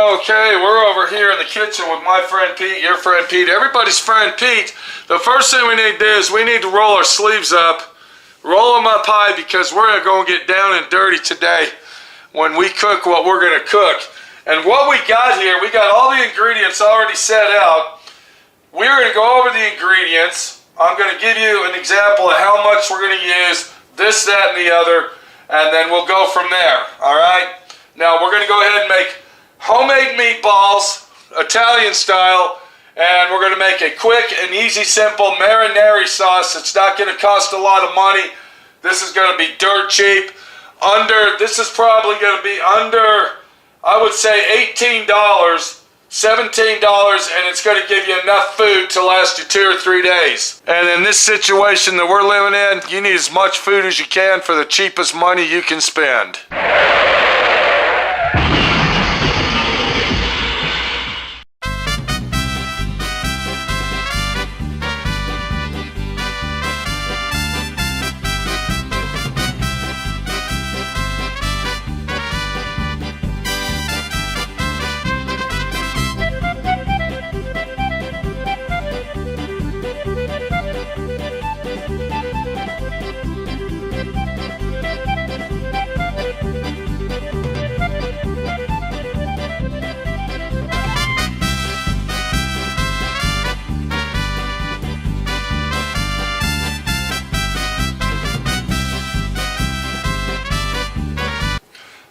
Okay, we're over here in the kitchen with my friend Pete, your friend Pete, everybody's friend Pete. The first thing we need to do is we need to roll our sleeves up, roll them up high, because we're going to get down and dirty today when we cook what we're going to cook. And what we got here, we got all the ingredients already set out. We're going to go over the ingredients. I'm going to give you an example of how much we're going to use, this, that, and the other, and then we'll go from there, all right? Now, we're going to go ahead and make homemade meatballs, Italian style, and we're going to make a quick and easy, simple marinara sauce. It's not going to cost a lot of money. This is going to be dirt cheap. This is probably going to be under, I would say, $18, $17, and it's going to give you enough food to last you 2 or 3 days. And in this situation that we're living in, you need as much food as you can for the cheapest money you can spend.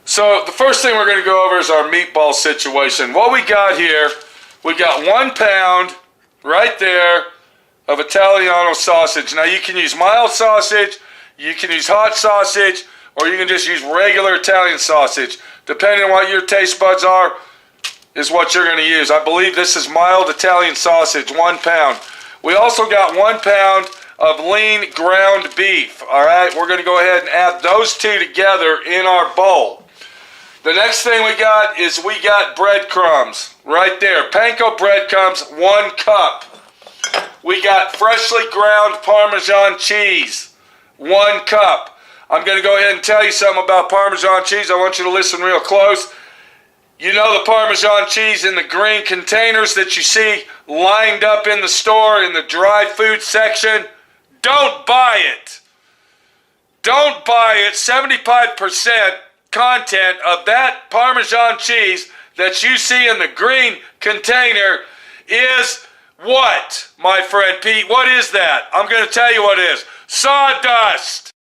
So the first thing we're going to go over is our meatball situation. What we got here, we got 1 pound right there of Italian sausage. Now you can use mild sausage, you can use hot sausage, or you can just use regular Italian sausage. Depending on what your taste buds are, is what you're going to use. I believe this is mild Italian sausage, 1 pound. We also got 1 pound of lean ground beef. All right, we're going to go ahead and add those two together in our bowl. The next thing we got is we got breadcrumbs right there. Panko breadcrumbs, 1 cup. We got freshly ground Parmesan cheese, 1 cup. I'm going to go ahead and tell you something about Parmesan cheese. I want you to listen real close. You know the Parmesan cheese in the green containers that you see lined up in the store in the dry food section? Don't buy it. Don't buy it. 75% content of that Parmesan cheese that you see in the green container is what, my friend Pete? What is that? I'm going to tell you what it is. Sawdust.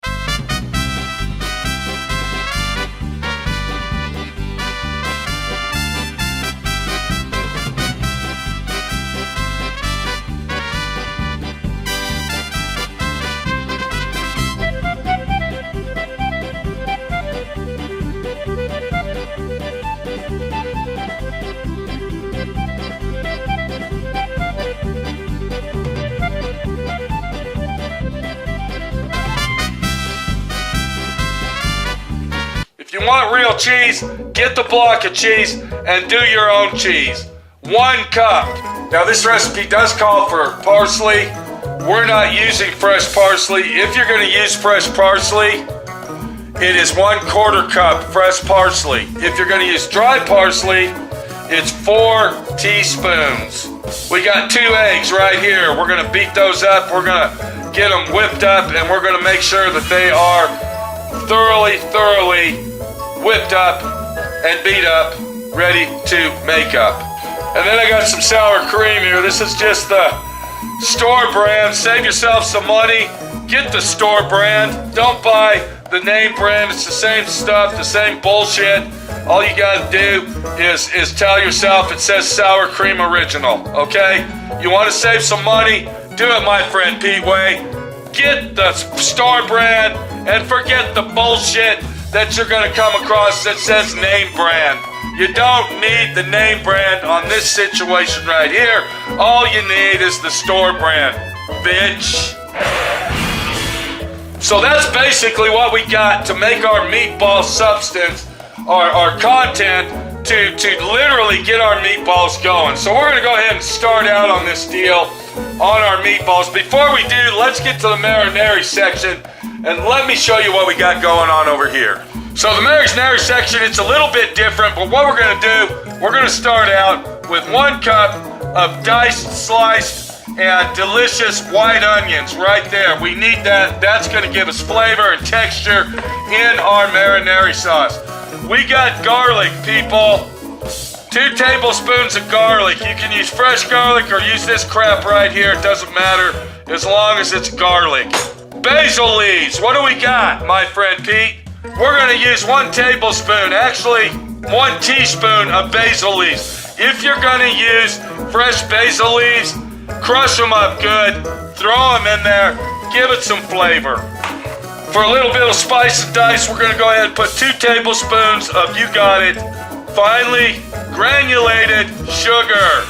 If you want real cheese, get the block of cheese and do your own cheese. 1 cup. Now this recipe does call for parsley. We're not using fresh parsley. If you're going to use fresh parsley, it is 1/4 cup fresh parsley. If you're going to use dry parsley, it's 4 teaspoons. We got 2 eggs right here. We're going to beat those up. We're going to get them whipped up, and we're going to make sure that they are thoroughly whipped up and beat up, ready to make up. And then I got some sour cream here. This is just the store brand. Save yourself some money. Get the store brand. Don't buy the name brand. It's the same stuff, the same bullshit. All you gotta do is tell yourself it says sour cream original, okay? You wanna save some money? Do it my friend Pete way. Get the store brand and forget the bullshit that you're gonna come across that says name brand. You don't need the name brand on this situation right here. All you need is the store brand, bitch. So that's basically what we got to make our meatball substance, our content, to literally get our meatballs going. So we're gonna go ahead and start out on this deal on our meatballs. Before we do, let's get to the marinara section and let me show you what we got going on over here. So the marinara section, it's a little bit different, but what we're gonna do, we're gonna start out with 1 cup of diced, sliced, and delicious white onions right there. We need that. That's gonna give us flavor and texture in our marinara sauce. We got garlic, people. 2 tablespoons of garlic. You can use fresh garlic or use this crap right here. It doesn't matter as long as it's garlic. Basil leaves. What do we got, my friend Pete? We're gonna use 1 tablespoon, actually 1 teaspoon of basil leaves. If you're gonna use fresh basil leaves, crush them up good, throw them in there, give it some flavor. For a little bit of spice and dice, we're gonna go ahead and put 2 tablespoons of, you got it, finely granulated sugar.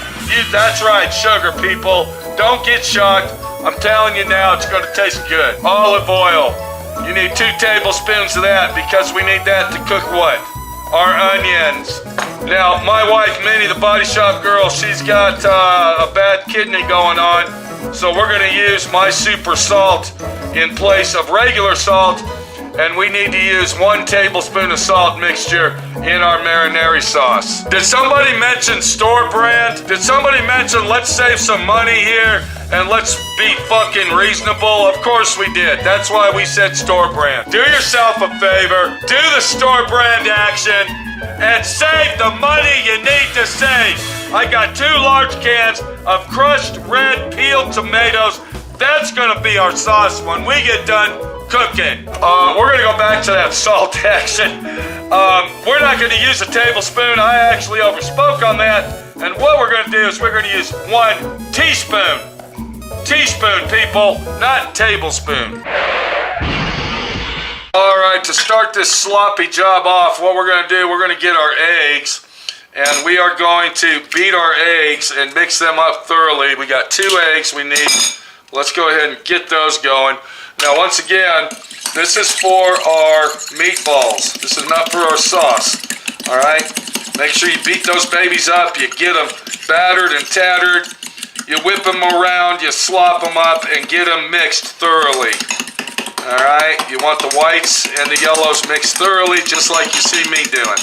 That's right, sugar, people. Don't get shocked. I'm telling you now, it's gonna taste good. Olive oil. You need 2 tablespoons of that because we need that to cook what? Our onions. Now, my wife, Minnie, the Body Shop girl, she's got a bad kidney going on. So we're gonna use my super salt in place of regular salt. And we need to use 1 tablespoon of salt mixture in our marinara sauce. Did somebody mention store brand? Did somebody mention let's save some money here and let's be fucking reasonable? Of course we did. That's why we said store brand. Do yourself a favor, do the store brand action, and save the money you need to save. I got 2 large cans of crushed red peeled tomatoes. That's gonna be our sauce when we get done cooking. We're gonna go back to that salt action. We're not gonna use a tablespoon. I actually overspoke on that. And what we're gonna do is we're gonna use 1 teaspoon. Teaspoon, people, not tablespoon. All right, to start this sloppy job off, what we're gonna do, we're gonna get our eggs, and we are going to beat our eggs and mix them up thoroughly. We got 2 eggs we need. Let's go ahead and get those going. Now, once again, this is for our meatballs. This is not for our sauce, all right? Make sure you beat those babies up. You get them battered and tattered. You whip them around, you slop them up, and get them mixed thoroughly, all right? You want the whites and the yellows mixed thoroughly, just like you see me doing.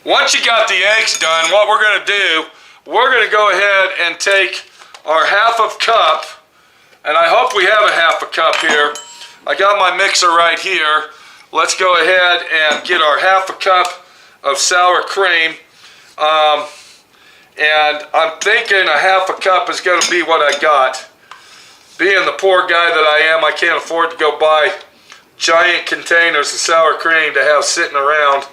Once you got the eggs done, what we're gonna do, we're gonna go ahead and take our 1/2 cup, and I hope we have a 1/2 cup here. I got my mixer right here. Let's go ahead and get our 1/2 cup of sour cream. And I'm thinking a 1/2 cup is gonna be what I got. Being the poor guy that I am, I can't afford to go buy giant containers of sour cream to have sitting around.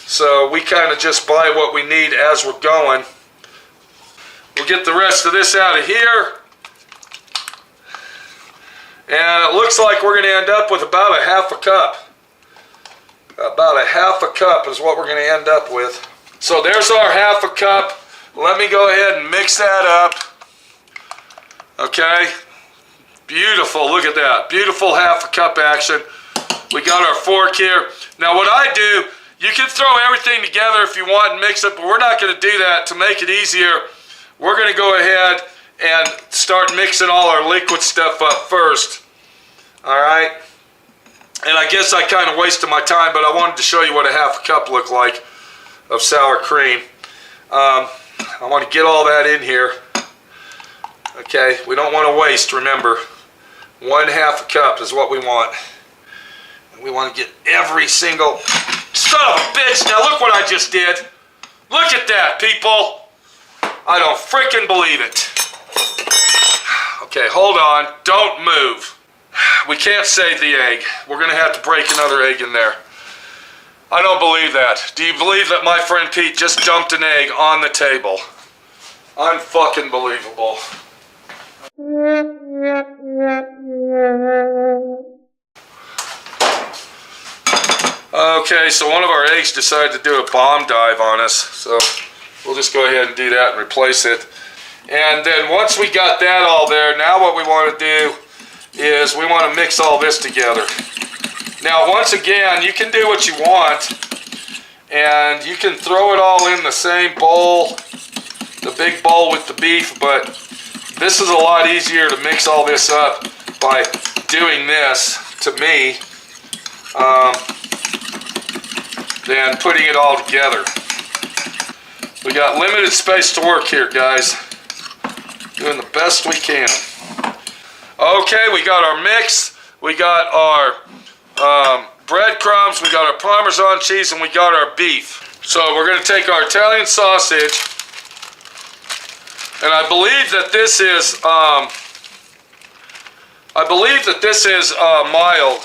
So we kind of just buy what we need as we're going. We'll get the rest of this out of here. And it looks like we're gonna end up with about a 1/2 cup. About a 1/2 cup is what we're gonna end up with. So there's our 1/2 cup. Let me go ahead and mix that up. Okay. Beautiful, look at that. Beautiful 1/2 cup action. We got our fork here. Now what I do, you can throw everything together if you want and mix it, but we're not gonna do that. To make it easier, we're gonna go ahead and start mixing all our liquid stuff up first. All right? And I guess I kind of wasted my time, but I wanted to show you what a 1/2 cup looked like of sour cream. I want to get all that in here. Okay, we don't want to waste, remember. 1/2 cup is what we want. And we want to get every single... Son of a bitch, now look what I just did. Look at that, people. I don't freaking believe it. Okay, hold on, don't move. We can't save the egg. We're gonna have to break another egg in there. I don't believe that. Do you believe that my friend Pete just dumped an egg on the table? Unfucking believable. Okay, so one of our eggs decided to do a bomb dive on us, so we'll just go ahead and do that and replace it. And then once we got that all there, now what we want to do is we want to mix all this together. Now once again, you can do what you want, and you can throw it all in the same bowl, the big bowl with the beef, but this is a lot easier to mix all this up by doing this, to me. than putting it all together. We got limited space to work here, guys. Doing the best we can. Okay, we got our mix, we got our breadcrumbs, we got our Parmesan cheese, and we got our beef. So we're going to take our Italian sausage, and I believe that this is mild.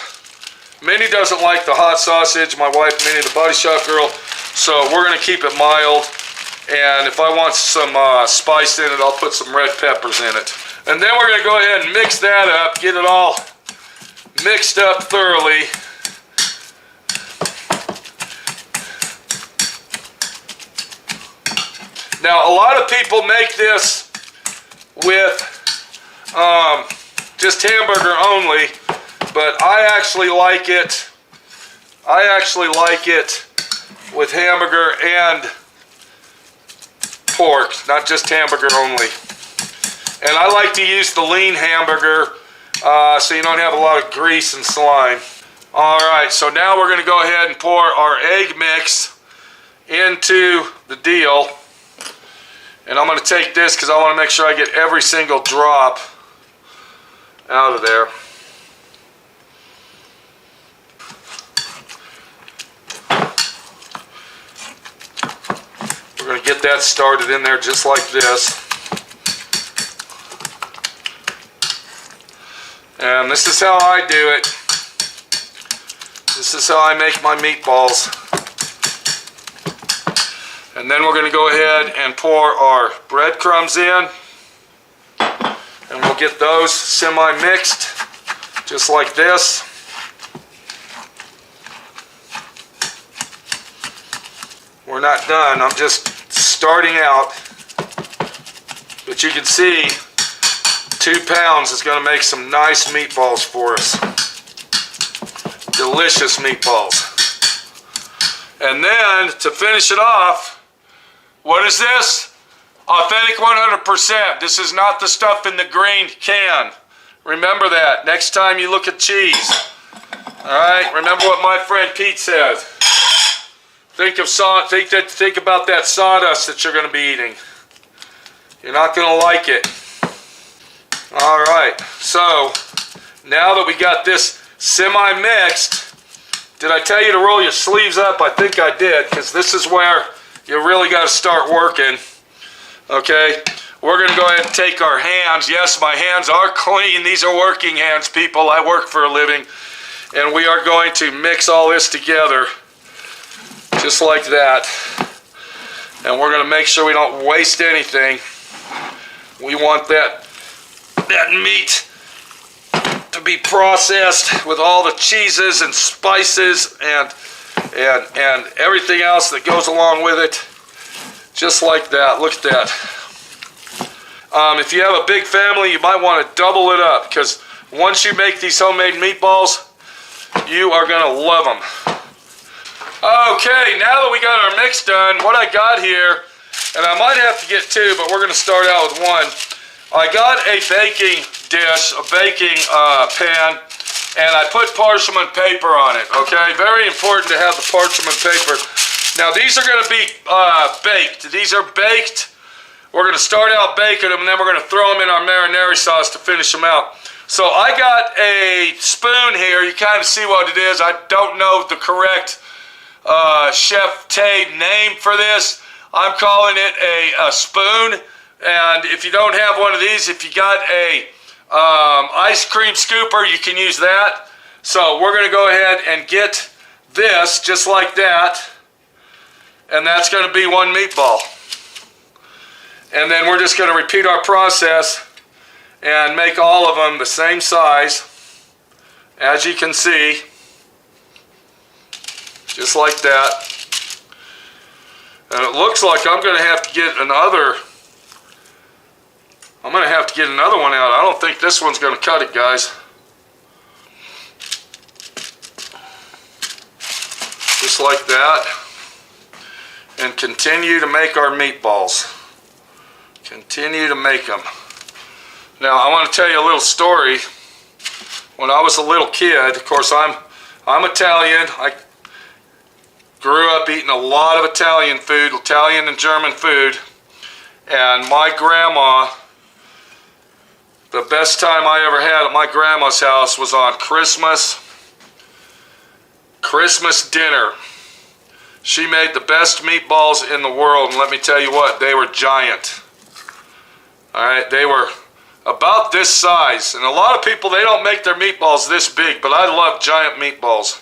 Minnie doesn't like the hot sausage. My wife, Minnie, the Body Shop girl. So we're going to keep it mild. And if I want some spice in it, I'll put some red peppers in it. And then we're going to go ahead and mix that up, get it all mixed up thoroughly. Now, a lot of people make this with just hamburger only, but I actually like it. With hamburger and pork, not just hamburger only. And I like to use the lean hamburger so you don't have a lot of grease and slime. Alright, so now we're going to go ahead and pour our egg mix into the deal. And I'm going to take this because I want to make sure I get every single drop out of there. We're going to get that started in there just like this. And this is how I do it. This is how I make my meatballs. And then we're going to go ahead and pour our breadcrumbs in. And we'll get those semi-mixed, just like this. We're not done, I'm just starting out. But you can see 2 pounds is going to make some nice meatballs for us. Delicious meatballs. And then, to finish it off, what is this? Authentic 100%. This is not the stuff in the green can. Remember that next time you look at cheese. Alright, remember what my friend Pete says. Think about that sawdust that you're going to be eating. You're not going to like it. Alright, so now that we got this semi-mixed, did I tell you to roll your sleeves up? I think I did, because this is where you really got to start working. Okay, we're going to go ahead and take our hands. Yes, my hands are clean. These are working hands, people. I work for a living. And we are going to mix all this together, just like that. And we're going to make sure we don't waste anything. We want that meat to be processed with all the cheeses and spices and everything else that goes along with it. Just like that. Look at that. If you have a big family, you might want to double it up, because once you make these homemade meatballs, you are going to love them. Okay, now that we got our mix done, what I got here, and I might have to get 2, but we're going to start out with 1. I got a baking dish, a baking pan, and I put parchment paper on it, okay? Very important to have the parchment paper. Now, these are going to be baked. These are baked. We're going to start out baking them, and then we're going to throw them in our marinara sauce to finish them out. So I got a spoon here. You kind of see what it is. I don't know the correct Chef Tay name for this. I'm calling it a spoon. And if you don't have one of these, if you got a ice cream scooper, you can use that. So we're going to go ahead and get this just like that. And that's going to be 1 meatball. And then we're just going to repeat our process and make all of them the same size, as you can see, just like that. And it looks like I'm going to have to get another one out. I don't think this one's going to cut it, guys. Just like that. And continue to make our meatballs. Continue to make them. Now, I want to tell you a little story. When I was a little kid, of course, I'm I'm Italian. I grew up eating a lot of Italian food, Italian and German food. And my grandma, the best time I ever had at my grandma's house was on Christmas dinner. She made the best meatballs in the world, and let me tell you what, they were giant. All right, they were about this size, and a lot of people, they don't make their meatballs this big, but I love giant meatballs.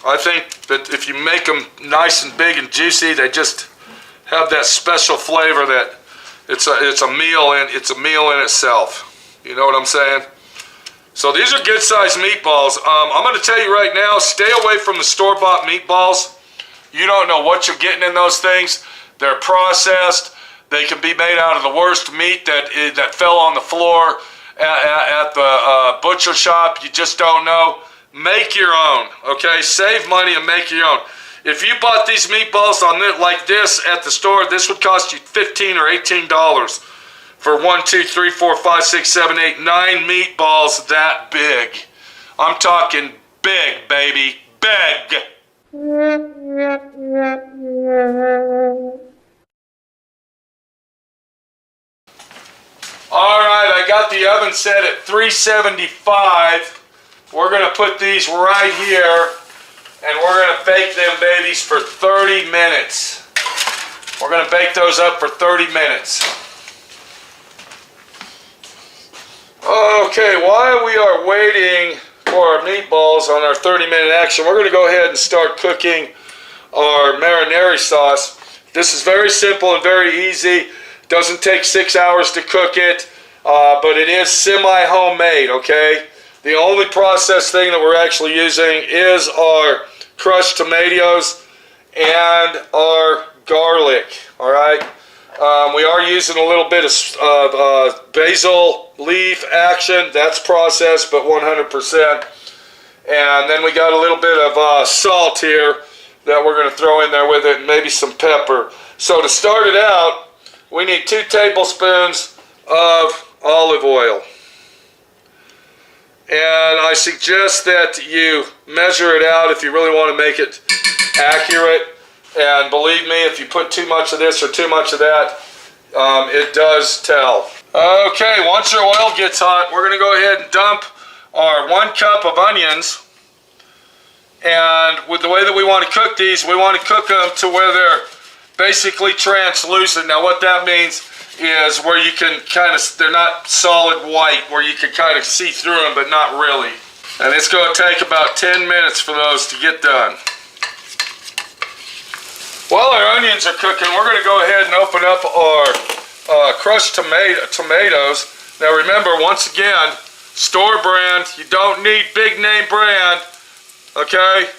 I think that if you make them nice and big and juicy, they just have that special flavor that it's a meal in itself. You know what I'm saying? So these are good sized meatballs. I'm going to tell you right now, stay away from the store-bought meatballs. You don't know what you're getting in those things. They're processed. They can be made out of the worst meat that fell on the floor at the butcher shop. You just don't know. Make your own, okay? Save money and make your own. If you bought these meatballs like this at the store, this would cost you $15 or $18 for 1, 2, 3, 4, 5, 6, 7, 8, 9 meatballs that big. I'm talking big, baby, big. All right, I got the oven set at 375. We're gonna put these right here, and we're gonna bake them babies for 30 minutes. We're gonna bake those up for 30 minutes. Okay, while we are waiting for our meatballs on our 30-minute action, we're going to go ahead and start cooking our marinara sauce. This is very simple and very easy. Doesn't take 6 hours to cook it, but it is semi-homemade, okay? The only processed thing that we're actually using is our crushed tomatoes and our garlic, all right? We are using a little bit of basil leaf action. That's processed, but 100%. And then we got a little bit of salt here that we're going to throw in there with it, and maybe some pepper. So to start it out, we need 2 tablespoons of olive oil. And I suggest that you measure it out if you really want to make it accurate. And believe me, if you put too much of this or too much of that, it does tell. Okay, once your oil gets hot, we're going to go ahead and dump our 1 cup of onions. And with the way that we want to cook these, we want to cook them to where they're basically translucent. Now what that means is where you can they're not solid white, where you can kind of see through them, but not really. And it's going to take about 10 minutes for those to get done. While our onions are cooking, we're going to go ahead and open up our crushed tomatoes. Now remember, once again, store brand. You don't need big name brand, okay?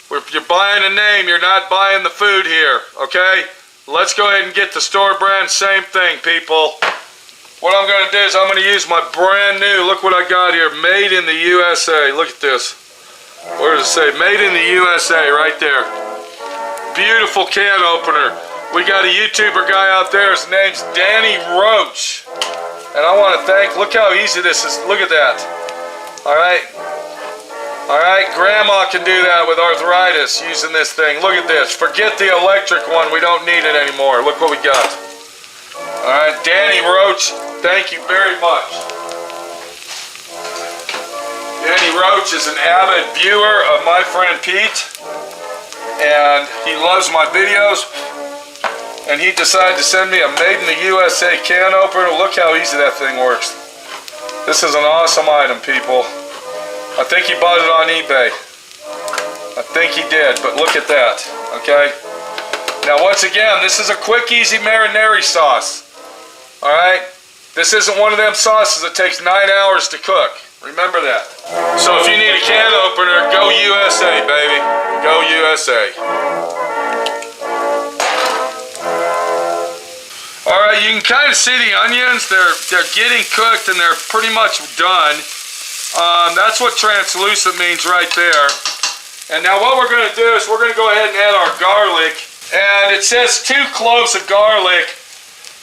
If you're buying a name, you're not buying the food here, okay? Let's go ahead and get the store brand. Same thing, people. What I'm going to do is I'm going to use my brand new, look what I got here, made in the USA. Look at this. Where does it say? Made in the USA right there. Beautiful can opener. We got a YouTuber guy out there. His name's Danny Roach. And I want to thank, look how easy this is. Look at that. All right. All right. Grandma can do that with arthritis using this thing. Look at this. Forget the electric one. We don't need it anymore. Look what we got. All right. Danny Roach, thank you very much. Danny Roach is an avid viewer of my friend Pete. And he loves my videos, and he decided to send me a made in the USA can opener. Look how easy that thing works. This is an awesome item, people. I think he bought it on eBay. I think he did, but look at that, okay? Now once again, this is a quick, easy marinara sauce, all right? This isn't one of them sauces that takes 9 hours to cook. Remember that. So if you need a can opener, go USA, baby. Go USA. All right, you can kind of see the onions. They're getting cooked and they're pretty much done. That's what translucent means right there. And now what we're going to do is we're going to go ahead and add our garlic. And it says 2 cloves of garlic.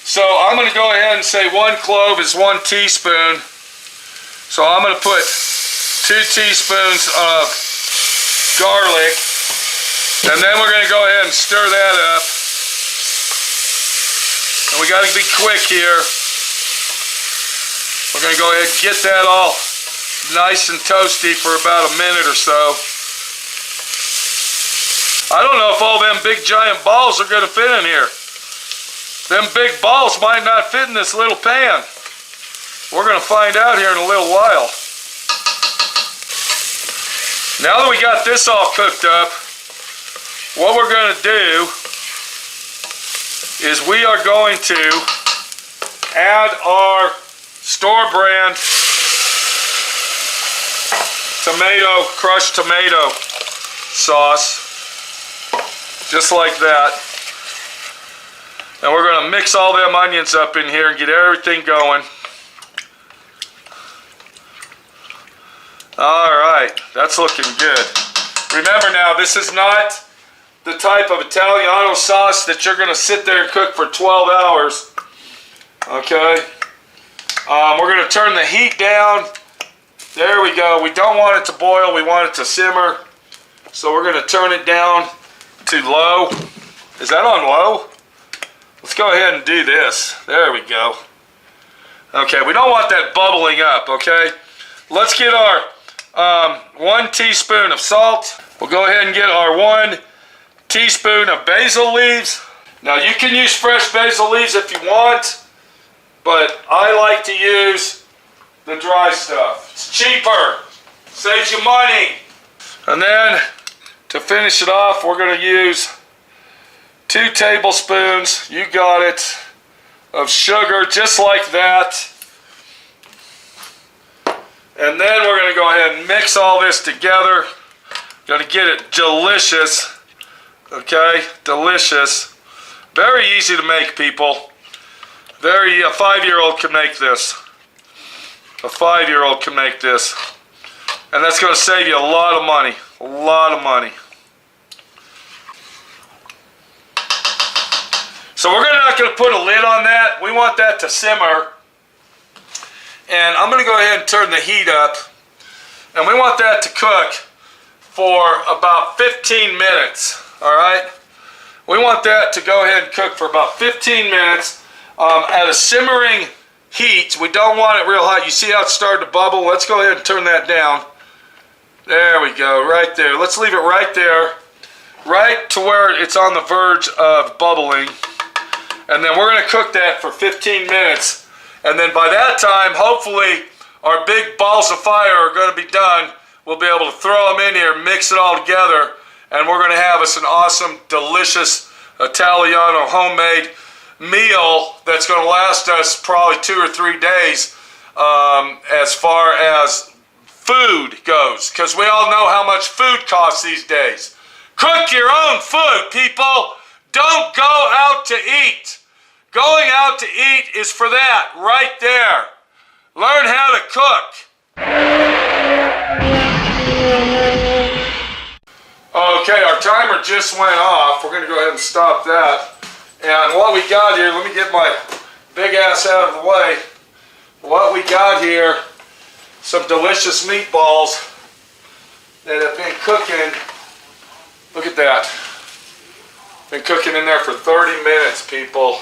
So I'm going to go ahead and say 1 clove is 1 teaspoon. So I'm going to put 2 teaspoons of garlic. And then we're going to go ahead and stir that up. And we got to be quick here. We're going to go ahead and get that all nice and toasty for about a minute or so. I don't know if all them big giant balls are going to fit in here. Them big balls might not fit in this little pan. We're going to find out here in a little while. Now that we got this all cooked up, what we're going to do is we are going to add our store brand crushed tomato sauce, just like that. And we're going to mix all them onions up in here and get everything going. Alright, that's looking good. Remember now, this is not the type of Italiano sauce that you're going to sit there and cook for 12 hours. Okay? We're going to turn the heat down. There we go. We don't want it to boil. We want it to simmer. So we're going to turn it down to low. Is that on low? Let's go ahead and do this. There we go. Okay, we don't want that bubbling up, okay? Let's get our 1 teaspoon of salt. We'll go ahead and get our 1 teaspoon of basil leaves. Now you can use fresh basil leaves if you want, but I like to use the dry stuff. It's cheaper, saves you money. And then to finish it off, we're going to use 2 tablespoons, you got it, of sugar, just like that. And then we're going to go ahead and mix all this together. Going to get it delicious. Okay, delicious. Very easy to make, people. A 5-year-old can make this. A 5-year-old can make this. And that's going to save you a lot of money. A lot of money. So we're not going to put a lid on that. We want that to simmer. And I'm going to go ahead and turn the heat up. And we want that to cook for about 15 minutes. Alright? We want that to go ahead and cook for about 15 minutes at a simmering heat. We don't want it real hot. You see how it's starting to bubble? Let's go ahead and turn that down. There we go, right there. Let's leave it right there. Right to where it's on the verge of bubbling. And then we're going to cook that for 15 minutes. And then by that time, hopefully, our big balls of fire are going to be done. We'll be able to throw them in here, mix it all together, and we're going to have us an awesome, delicious Italiano homemade meal that's going to last us probably 2 or 3 days as far as food goes. Because we all know how much food costs these days. Cook your own food, people. Don't go out to eat. Going out to eat is for that, right there. Learn how to cook. Okay, our timer just went off. We're going to go ahead and stop that. And what we got here, let me get my big ass out of the way. What we got here, some delicious meatballs that have been cooking. Look at that. Been cooking in there for 30 minutes, people.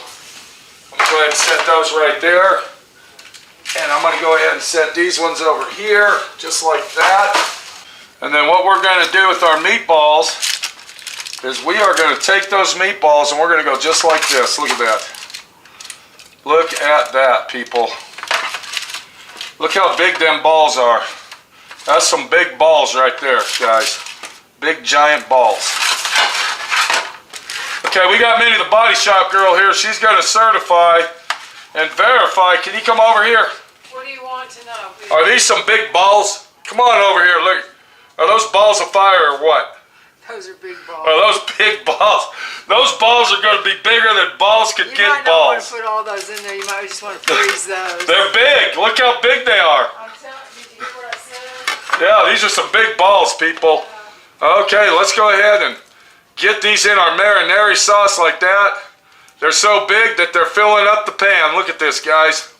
I'm going to go ahead and set those right there. And I'm going to go ahead and set these ones over here, just like that. And then what we're going to do with our meatballs is we are going to take those meatballs and we're going to go just like this. Look at that. Look at that, people. Look how big them balls are. That's some big balls right there, guys. Big giant balls. Okay, we got Minnie the Body Shop girl here. She's going to certify and verify. Can you come over here? What do you want to know? Are these some big balls? Come on over here. Look. Are those balls of fire or what? Those are big balls. Are those big balls? Those balls are going to be bigger than balls could get You might not balls. want to put all those in there. You might just want to freeze those. They're big. Look how big they are. I'm telling you, did you hear what I said? Yeah, these are some big balls, people. Okay, let's go ahead and get these in our marinara sauce like that. They're so big that they're filling up the pan. Look at this, guys.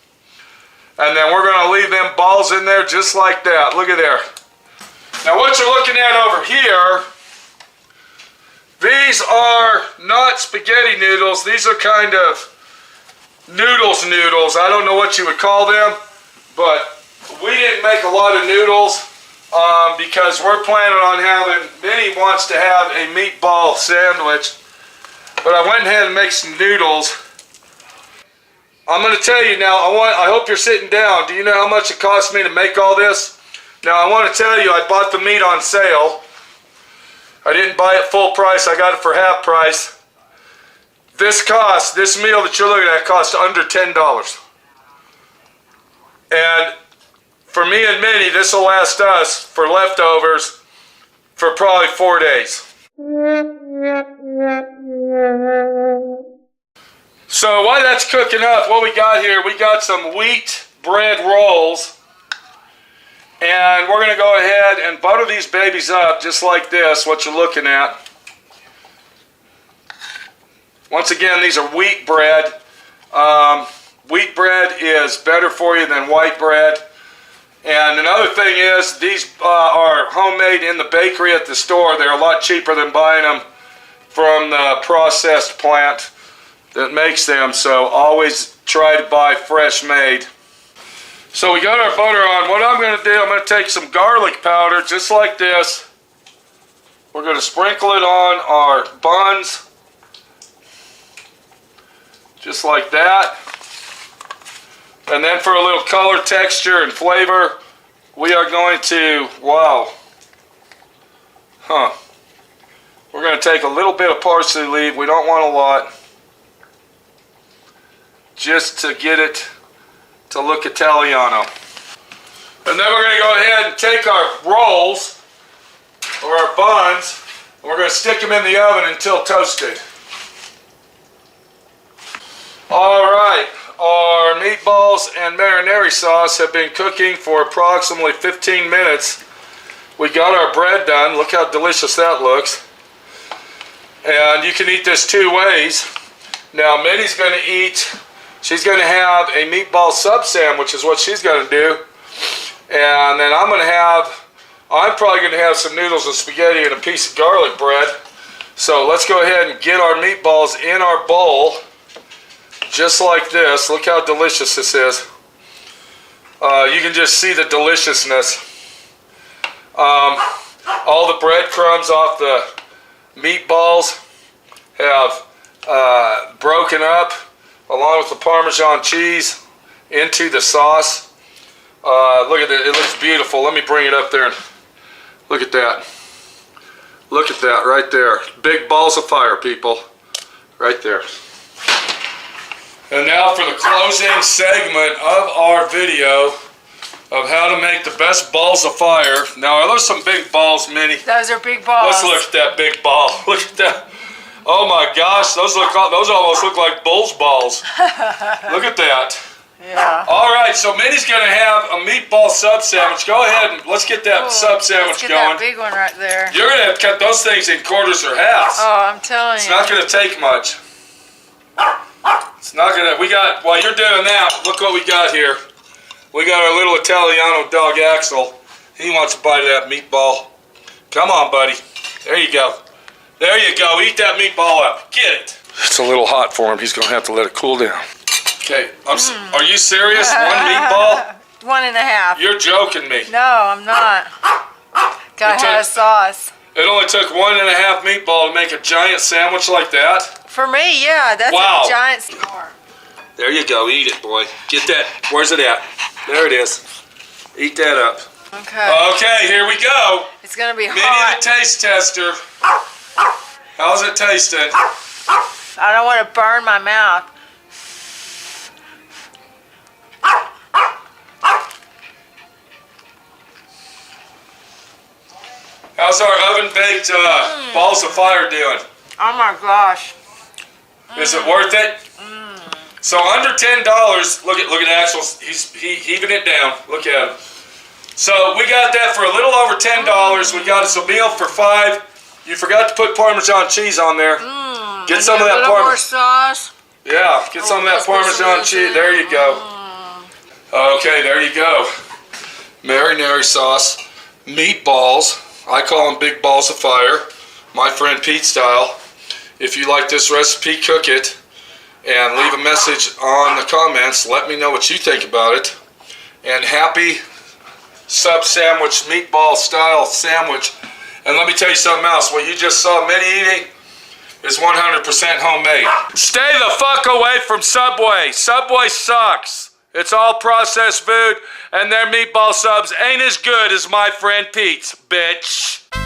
And then we're going to leave them balls in there just like that. Look at there. Now what you're looking at over here, these are not spaghetti noodles. These are kind of noodles. I don't know what you would call them, but we didn't make a lot of noodles because we're planning on having, Minnie wants to have a meatball sandwich, but I went ahead and made some noodles. I'm going to tell you now, I hope you're sitting down. Do you know how much it cost me to make all this? Now I want to tell you, I bought the meat on sale. I didn't buy it full price, I got it for half price. This meal that you're looking at cost under $10. And for me and Minnie, this will last us for leftovers for probably 4 days. So while that's cooking up, what we got here, we got some wheat bread rolls. And we're going to go ahead and butter these babies up just like this, what you're looking at. Once again, these are wheat bread. Wheat bread is better for you than white bread. And another thing is, these are homemade in the bakery at the store. They're a lot cheaper than buying them from the processed plant that makes them. So always try to buy fresh made. So we got our butter on. What I'm going to do, I'm going to take some garlic powder just like this. We're going to sprinkle it on our buns. Just like that. And then for a little color, texture, and flavor, we are going to, we're going to take a little bit of parsley leaf. We don't want a lot. Just to get it to look Italiano. And then we're going to go ahead and take our rolls, or our buns, and we're going to stick them in the oven until toasted. Alright, our meatballs and marinara sauce have been cooking for approximately 15 minutes. We got our bread done. Look how delicious that looks. And you can eat this 2 ways. Now Minnie's going to eat, she's going to have a meatball sub sandwich is what she's going to do. And then I'm probably going to have some noodles and spaghetti and a piece of garlic bread. So let's go ahead and get our meatballs in our bowl. Just like this. Look how delicious this is. You can just see the deliciousness. All the breadcrumbs off the meatballs have broken up along with the Parmesan cheese into the sauce. Look at it. It looks beautiful. Let me bring it up there and look at that. Look at that right there. Big balls of fire, people. Right there. And now for the closing segment of our video of how to make the best balls of fire. Now, are those some big balls, Minnie? Those are big balls. Let's look at that big ball. Look at that. Oh my gosh, those almost look like bull's balls. Look at that. Yeah. All right, so Minnie's going to have a meatball sub sandwich. Go ahead and let's get that sub sandwich let's get going. That big one right there. You're going to have to cut those things in quarters or halves. Oh, I'm telling you. It's not going to take much. It's not going to, while you're doing that, look what we got here. We got our little Italiano dog, Axel. He wants a bite of that meatball. Come on, buddy. There you go. There you go. Eat that meatball up. Get it. It's a little hot for him. He's going to have to let it cool down. Okay. Are you serious? 1 meatball? 1.5. You're joking me. No, I'm not. Gotta have sauce. It only took 1.5 meatball to make a giant sandwich like that? For me, yeah. That's wow. A giant star. There you go. Eat it, boy. Get that. Where's it at? There it is. Eat that up. Okay. Okay, here we go. It's gonna be Minnie hot. the taste tester. How's it tasting? I don't want to burn my mouth. How's our oven-baked balls of fire doing? Oh my gosh. Is it worth it? So under $10, look at Axel, he's heaving it down. Look at him. So we got that for a little over $10. We got us a meal for $5. You forgot to put Parmesan cheese on there. Get some of that more sauce. Yeah, get some of that Parmesan cheese. There you go. Okay, there you go. Marinara sauce. meatballs. I call them big balls of fire, my friend Pete style. If you like this recipe, cook it and leave a message on the comments. Let me know what you think about it. And happy sub sandwich, meatball style sandwich. And let me tell you something else. What you just saw Minnie eating is 100% homemade. Stay the fuck away from Subway. Subway sucks. It's all processed food, and their meatball subs ain't as good as my friend Pete's, bitch.